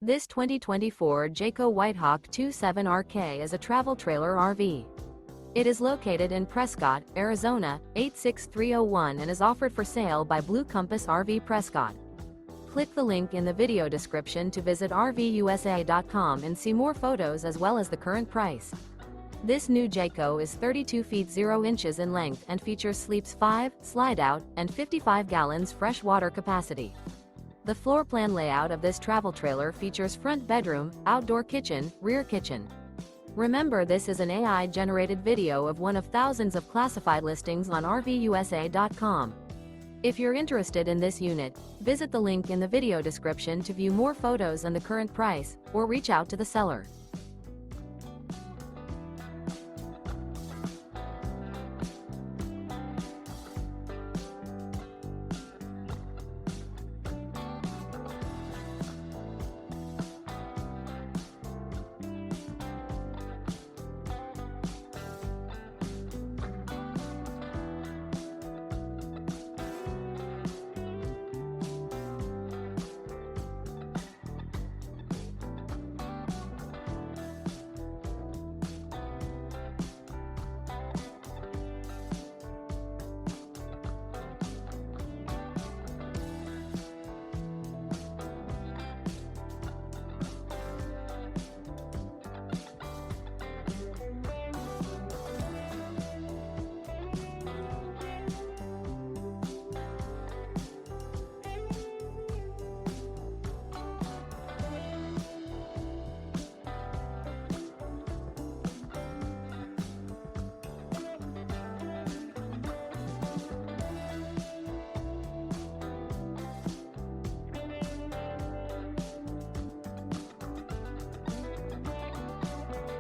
This 2024 Jayco White Hawk 27RK is a travel trailer RV. It is located in Prescott, Arizona, 86301 and is offered for sale by Blue Compass RV Prescott. Click the link in the video description to visit RVUSA.com and see more photos as well as the current price. This new Jayco is 32 feet 0 inches in length and features sleeps 5, slide-out, and 55 gallons fresh water capacity. The floor plan layout of this travel trailer features front bedroom, outdoor kitchen, rear kitchen. Remember, this is an AI-generated video of one of thousands of classified listings on RVUSA.com. If you're interested in this unit, visit the link in the video description to view more photos and the current price, or reach out to the seller.